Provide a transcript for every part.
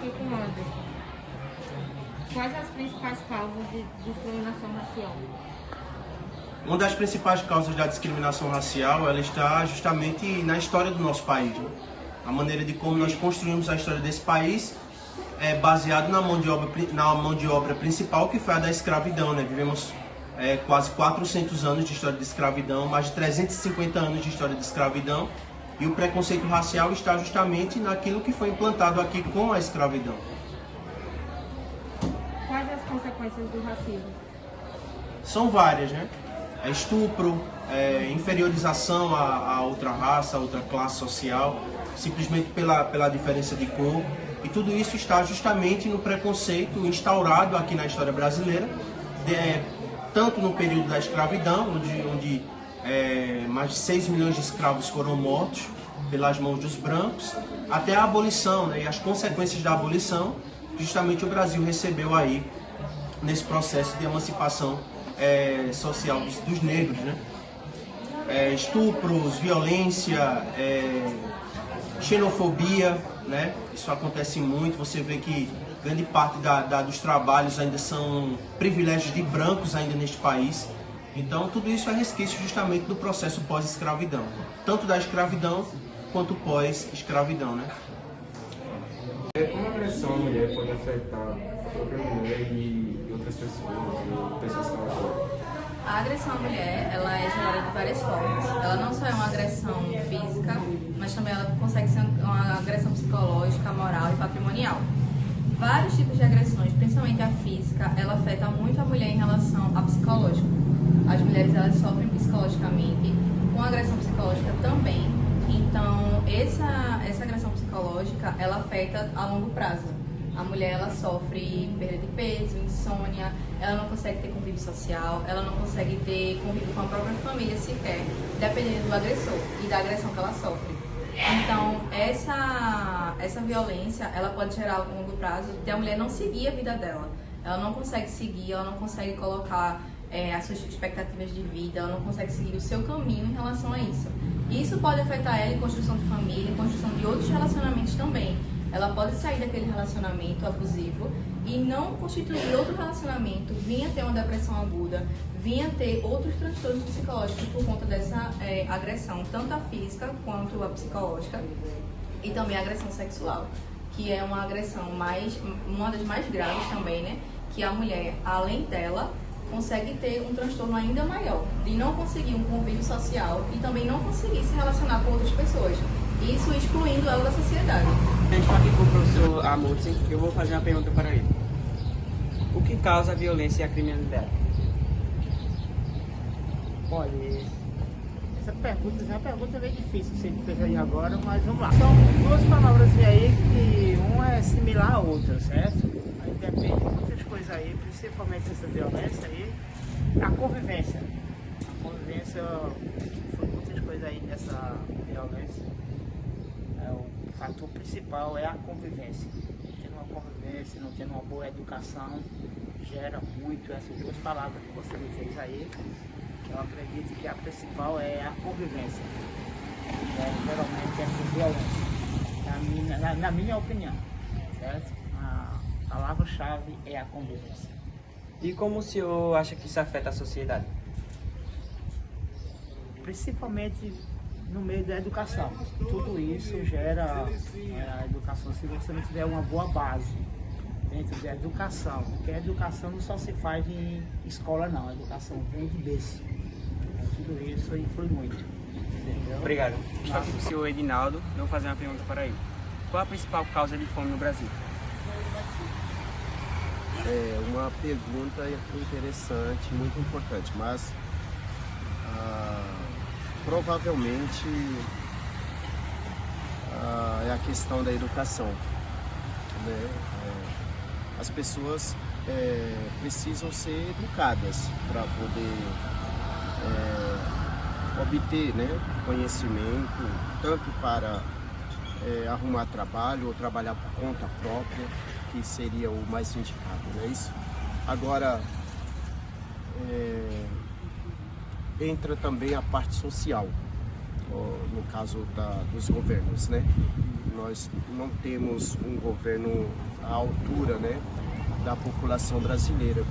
aqui com o Anderson. Quais as principais causas de discriminação racial? Uma das principais causas da discriminação racial, ela está justamente na história do nosso país, né? A maneira de como nós construímos a história desse país é baseado na mão de obra principal, que foi a da escravidão, né? Vivemos quase 400 anos de história de escravidão, mais de 350 anos de história de escravidão, e o preconceito racial está justamente naquilo que foi implantado aqui com a escravidão. Quais as consequências do racismo? São várias, né? Estupro, inferiorização a outra raça, a outra classe social, simplesmente pela diferença de cor. E tudo isso está justamente no preconceito instaurado aqui na história brasileira, tanto no período da escravidão, onde mais de 6 milhões de escravos foram mortos pelas mãos dos brancos, até a abolição, né, e as consequências da abolição, justamente o Brasil recebeu aí nesse processo de emancipação social dos negros, né? Estupros, violência, xenofobia, né? Isso acontece muito. Você vê que grande parte dos trabalhos ainda são privilégios de brancos ainda neste país. Então tudo isso é resquício justamente do processo pós-escravidão, tanto da escravidão quanto pós-escravidão, né? Como a agressão à mulher pode afetar a própria mulher e outras pessoas, ou pessoas que ela apoia? A agressão à mulher, ela é gerada de várias formas. Ela não só é uma agressão física, mas também ela consegue ser uma agressão psicológica, moral e patrimonial. Vários tipos de agressões, principalmente a física, ela afeta muito a mulher em relação à psicológica. As mulheres, elas sofrem psicologicamente, com agressão psicológica também. Então, essa agressão psicológica, ela afeta a longo prazo. A mulher, ela sofre perda de peso, insônia, ela não consegue ter convívio social, ela não consegue ter convívio com a própria família sequer, dependendo do agressor e da agressão que ela sofre. Então, essa violência, ela pode gerar a longo prazo de a mulher não seguir a vida dela. Ela não consegue seguir, ela não consegue colocar as suas expectativas de vida, ela não consegue seguir o seu caminho em relação a isso. Isso pode afetar ela em construção de família, em construção de outros relacionamentos também. Ela pode sair daquele relacionamento abusivo e não constituir outro relacionamento, vinha ter uma depressão aguda, vinha ter outros transtornos psicológicos por conta dessa agressão, tanto a física quanto a psicológica, e também a agressão sexual, que é uma agressão uma das mais graves também, né? Que a mulher, além dela, consegue ter um transtorno ainda maior, de não conseguir um convívio social e também não conseguir se relacionar com outras pessoas. Isso excluindo ela da sociedade. A gente está aqui com o professor Amundsen, eu vou fazer uma pergunta para ele. O que causa a violência e a criminalidade? Olha, essa pergunta é bem difícil, você fez aí agora, mas vamos lá. São duas palavras aí que uma é similar à outra, certo? Aí depende de muitas coisas aí, principalmente essa violência aí, a convivência. A convivência foi muitas coisas aí nessa violência. O fator principal é a convivência. Tendo uma convivência, não tendo uma boa educação, gera muito essas duas palavras que você me fez aí. Eu acredito que a principal é a convivência. Geralmente essa violência, na minha opinião, certo? A palavra-chave é a convivência. E como o senhor acha que isso afeta a sociedade? Principalmente no meio da educação. Tudo isso gera a educação se você não tiver uma boa base dentro da educação, porque a educação não só se faz em escola não, a educação vem de berço. Tudo isso influi muito. Entendeu? Obrigado. Estou aqui com o senhor Edinaldo, eu vou fazer uma pergunta para ele. Qual a principal causa de fome no Brasil? É uma pergunta interessante, muito importante, mas provavelmente é a questão da educação, né? As pessoas precisam ser educadas para poder obter, né, conhecimento, tanto para arrumar trabalho ou trabalhar por conta própria, que seria o mais indicado, não é isso? Agora, entra também a parte social. no caso dos governos, né? Nós não temos um governo à altura, né, da população brasileira,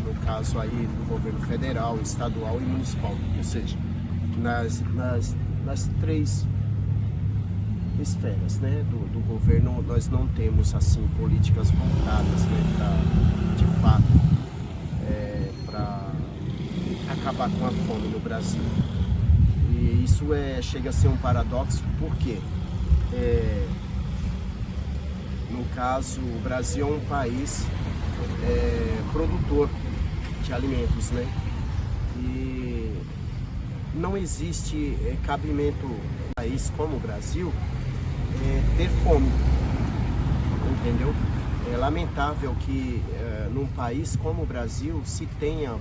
no caso aí do governo federal, estadual e municipal, ou seja, nas três esferas, né, do governo, nós não temos assim políticas voltadas, né, de fato para acabar com a fome no Brasil. E isso chega a ser um paradoxo, porque no caso o Brasil é um país produtor de alimentos, né? E não existe cabimento em um país como o Brasil ter fome, entendeu? É lamentável que num país como o Brasil se tenha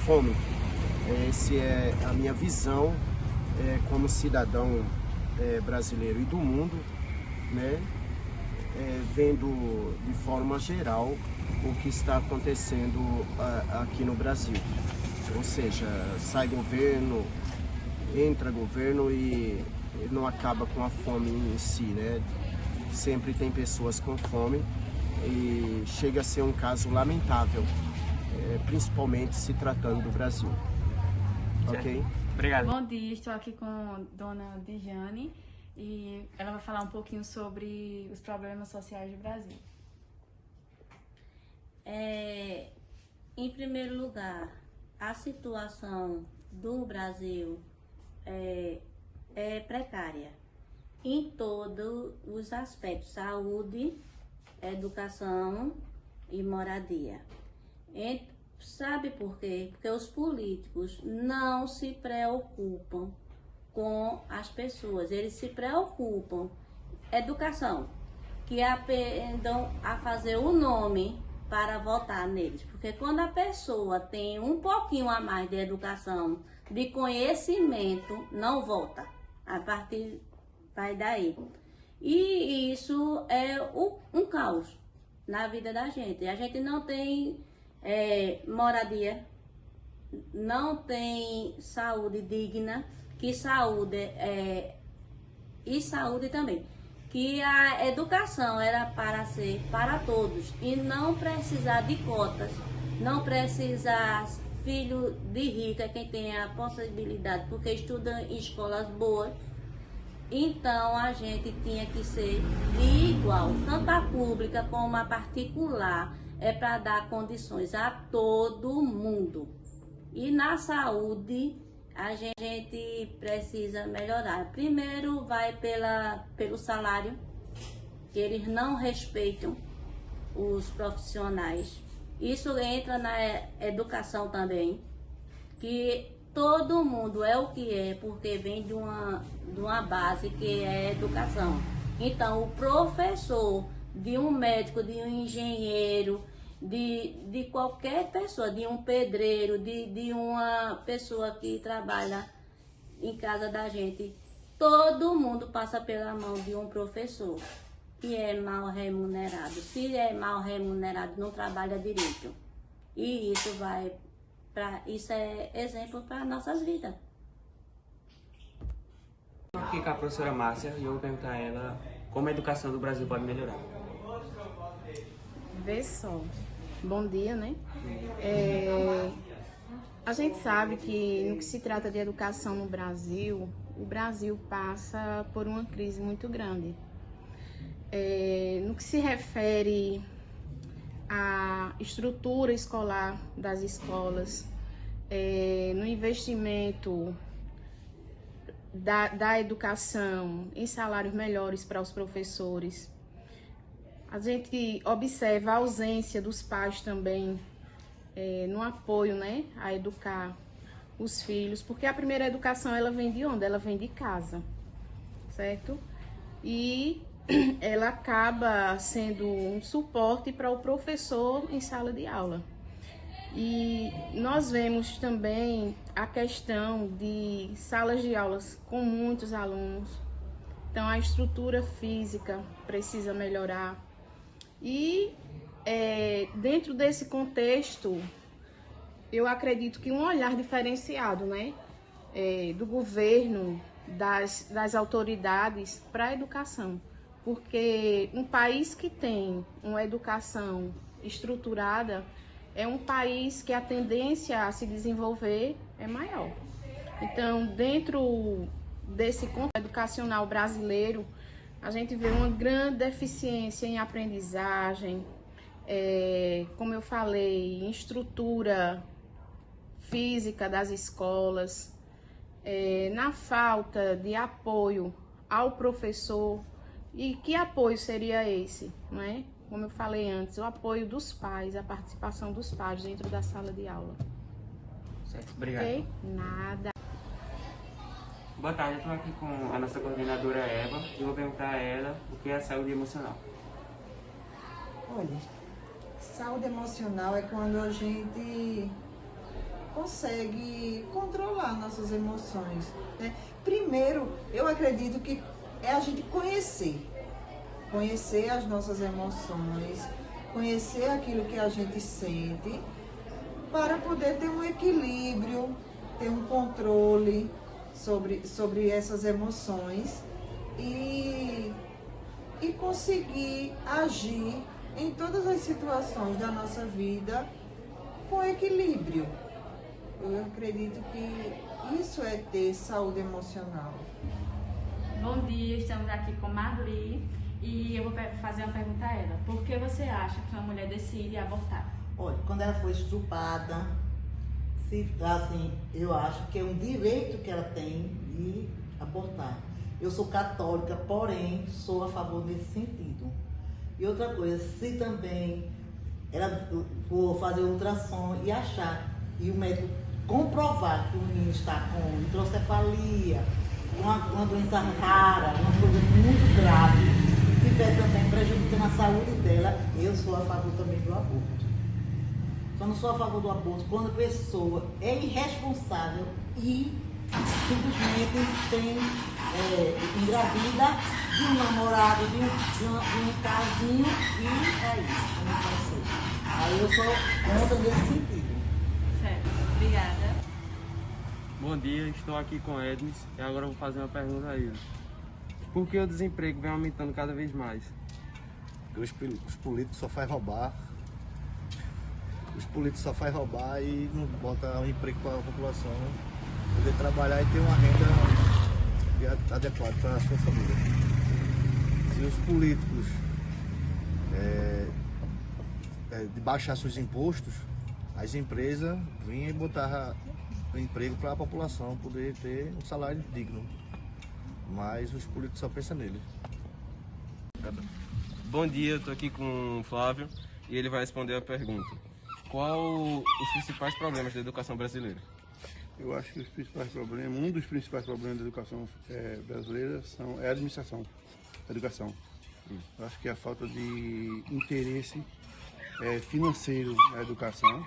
fome. Essa é a minha visão como cidadão brasileiro e do mundo, né? Vendo de forma geral o que está acontecendo aqui no Brasil. Ou seja, sai governo, entra governo e não acaba com a fome em si, né? Sempre tem pessoas com fome e chega a ser um caso lamentável, principalmente se tratando do Brasil. Ok? Obrigado. Bom dia, estou aqui com Dona Dijane e ela vai falar um pouquinho sobre os problemas sociais do Brasil. Em primeiro lugar, a situação do Brasil é precária em todos os aspectos: saúde, educação e moradia. Sabe por quê? Porque os políticos não se preocupam com as pessoas, eles se preocupam educação, que aprendam a fazer o nome para votar neles, porque quando a pessoa tem um pouquinho a mais de educação, de conhecimento, não vota, a partir vai daí. E isso é um caos na vida da gente. A gente não tem moradia, não tem saúde digna, que saúde e saúde também, que a educação era para ser para todos e não precisar de cotas, não precisar filho de rica, quem tem a possibilidade, porque estuda em escolas boas. Então a gente tinha que ser de igual, tanto a pública como a particular, para dar condições a todo mundo. E na saúde a gente precisa melhorar. Primeiro vai pelo salário, que eles não respeitam os profissionais. Isso entra na educação também, que todo mundo é o que é, porque vem de uma base que é a educação. Então, o professor, de um médico, de um engenheiro, de qualquer pessoa, de um pedreiro, de uma pessoa que trabalha em casa da gente, todo mundo passa pela mão de um professor que é mal remunerado. Se é mal remunerado, não trabalha direito. E isso é exemplo para nossas vidas. Estou aqui com a professora Márcia e eu vou perguntar a ela como a educação do Brasil pode melhorar. Vê só. Bom dia, né? A gente sabe que no que se trata de educação no Brasil, o Brasil passa por uma crise muito grande. No que se refere à estrutura escolar das escolas, no investimento da educação, em salários melhores para os professores, a gente observa a ausência dos pais também no apoio, né, a educar os filhos, porque a primeira educação ela vem de onde? Ela vem de casa, certo? E ela acaba sendo um suporte para o professor em sala de aula. E nós vemos também a questão de salas de aulas com muitos alunos. Então a estrutura física precisa melhorar. E dentro desse contexto, eu acredito que um olhar diferenciado, né, do governo, das autoridades para a educação. Porque um país que tem uma educação estruturada é um país que a tendência a se desenvolver é maior. Então, dentro desse contexto educacional brasileiro, a gente vê uma grande deficiência em aprendizagem, como eu falei, em estrutura física das escolas, na falta de apoio ao professor. E que apoio seria esse, não é? Como eu falei antes, o apoio dos pais, a participação dos pais dentro da sala de aula. Certo, obrigado. Ok? Nada. Boa tarde, eu estou aqui com a nossa coordenadora Eva e vou perguntar a ela o que é a saúde emocional. Olha, saúde emocional é quando a gente consegue controlar nossas emoções, né? Primeiro, eu acredito que é a gente conhecer as nossas emoções, conhecer aquilo que a gente sente, para poder ter um equilíbrio, ter um controle sobre essas emoções e conseguir agir em todas as situações da nossa vida com equilíbrio. Eu acredito que isso é ter saúde emocional. Bom dia, estamos aqui com Marli e eu vou fazer uma pergunta a ela. Por que você acha que uma mulher decide abortar? Olha, quando ela foi estuprada, assim, eu acho que é um direito que ela tem de abortar. Eu sou católica, porém, sou a favor desse sentido. E outra coisa, se também ela for fazer ultrassom e achar, e o médico comprovar que o menino está com hidrocefalia, uma doença rara, uma coisa muito grave, que estiver também prejudicando a saúde dela, eu sou a favor também do aborto. Só não sou a favor do aborto quando a pessoa é irresponsável e simplesmente engravida de um namorado, de um casinho e é isso, não pode ser. Aí eu sou contra nesse sentido. Certo, obrigada. Bom dia, estou aqui com Edmis e agora vou fazer uma pergunta a ele. Por que o desemprego vem aumentando cada vez mais? Os políticos só fazem roubar. Os políticos só fazem roubar e não botam um emprego para a população poder trabalhar e ter uma renda adequada para a sua família. Se os políticos de baixar seus impostos, as empresas vinham e botavam emprego para a população poder ter um salário digno. Mas os políticos só pensam nele. Bom dia, eu estou aqui com o Flávio e ele vai responder a pergunta. Qual os principais problemas da educação brasileira? Eu acho que um dos principais problemas da educação brasileira é a administração da educação. Eu acho que é a falta de interesse financeiro na educação.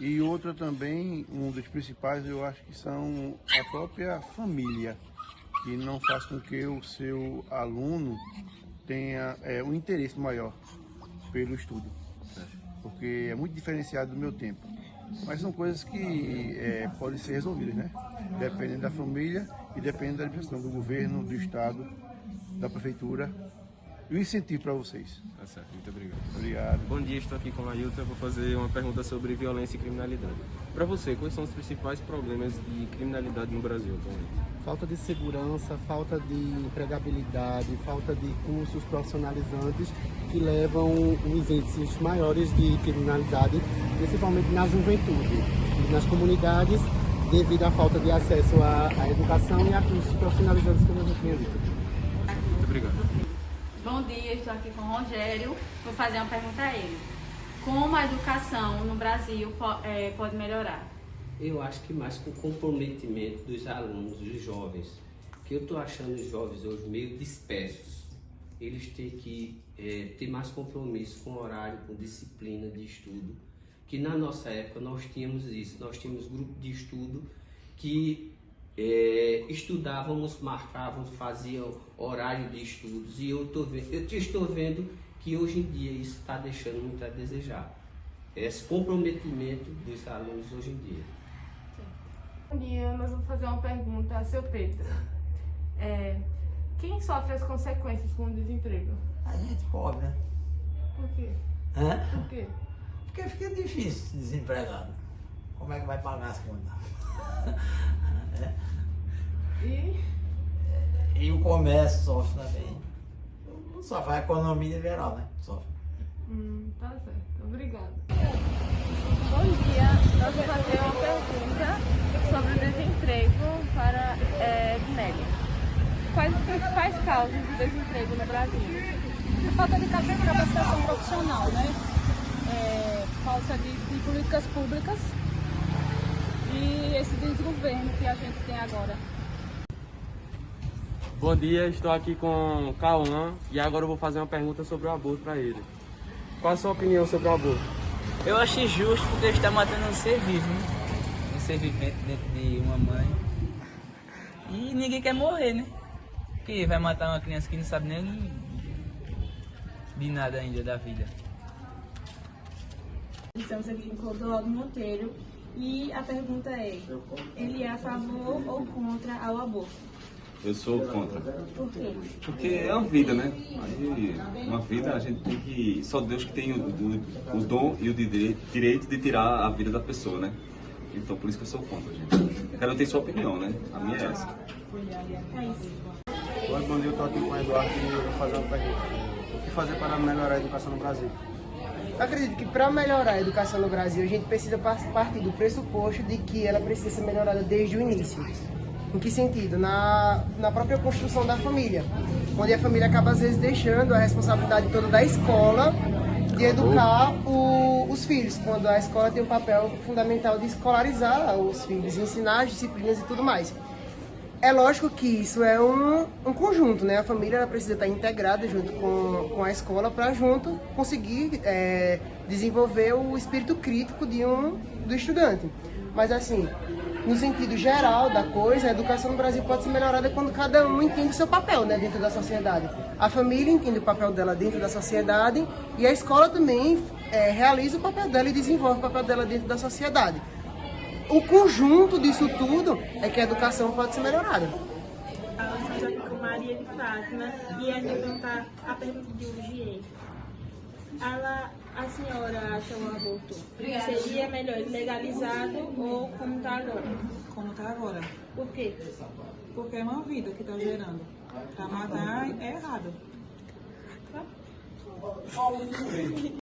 E outra também, um dos principais, eu acho que são a própria família, que não faz com que o seu aluno tenha um interesse maior pelo estudo, porque é muito diferenciado do meu tempo. Mas são coisas que podem ser resolvidas, né? Dependendo da família e dependendo da administração do governo, do estado, da prefeitura. E o incentivo para vocês. Tá certo, muito obrigado. Obrigado. Bom dia, estou aqui com a Ailton, vou fazer uma pergunta sobre violência e criminalidade. Para você, quais são os principais problemas de criminalidade no Brasil atualmente? Falta de segurança, falta de empregabilidade, falta de cursos profissionalizantes que levam os índices maiores de criminalidade, principalmente na juventude e nas comunidades, devido à falta de acesso à educação e a cursos profissionalizantes, como eu já tinha dito. Muito obrigado. Bom dia, estou aqui com o Rogério, vou fazer uma pergunta a ele. Como a educação no Brasil pode melhorar? Eu acho que mais com o comprometimento dos alunos, dos jovens, que eu estou achando os jovens hoje meio dispersos. Eles têm que ter mais compromisso com horário, com disciplina de estudo, que na nossa época nós tínhamos isso, nós tínhamos grupo de estudo que estudávamos, marcávamos, faziam horário de estudos e eu estou vendo que hoje em dia isso está deixando muito a desejar. Esse comprometimento dos alunos hoje em dia. Bom dia, nós vamos fazer uma pergunta a seu Pedro. Quem sofre as consequências com o desemprego? A gente pobre, né? Por quê? Hã? Por quê? Porque fica difícil desempregado. Como é que vai pagar as contas? E o comércio sofre também. Não sofre, a economia em geral, né? Sofre. Tá certo. Obrigada. Bom dia, nós vamos fazer uma pergunta sobre o desemprego para Ednélia. Quais as principais causas do desemprego no Brasil? A falta de capacitação profissional, né? Falta de políticas públicas e esse desgoverno que a gente tem agora. Bom dia, estou aqui com o Cauã e agora eu vou fazer uma pergunta sobre o aborto para ele. Qual a sua opinião sobre o aborto? Eu acho injusto porque está matando um ser vivo, né? Um ser vivente dentro de uma mãe. E ninguém quer morrer, né? Porque vai matar uma criança que não sabe nem de nada ainda da vida. Estamos aqui com o Clodoaldo Monteiro e a pergunta é: ele é a favor ou contra ao aborto? Eu sou contra. Por quê? Porque é uma vida, né? Aí, uma vida a gente tem que... Só Deus que tem o dom e o direito de tirar a vida da pessoa, né? Então por isso que eu sou contra, gente. Cada um tem sua opinião, né? A minha é essa. É isso. Bom dia, eu estou aqui com o Eduardo e eu vou fazer uma pergunta. O que fazer para melhorar a educação no Brasil? Eu acredito que para melhorar a educação no Brasil, a gente precisa partir do pressuposto de que ela precisa ser melhorada desde o início. Em que sentido? Na própria construção da família, onde a família acaba às vezes deixando a responsabilidade toda da escola de educar os filhos, quando a escola tem um papel fundamental de escolarizar os filhos, ensinar as disciplinas e tudo mais. É lógico que isso é um conjunto, né? A família ela precisa estar integrada junto com a escola para junto conseguir desenvolver o espírito crítico do estudante. Mas assim, no sentido geral da coisa, a educação no Brasil pode ser melhorada quando cada um entende o seu papel, né, dentro da sociedade. A família entende o papel dela dentro da sociedade e a escola também realiza o papel dela e desenvolve o papel dela dentro da sociedade. O conjunto disso tudo é que a educação pode ser melhorada. Estamos aqui com Maria de Fátima e a gente perguntar a pergunta de hoje a senhora acha o aborto seria melhor legalizado ou como está agora? Como está agora. Por quê? Porque é uma vida que está gerando. Para matar é errado.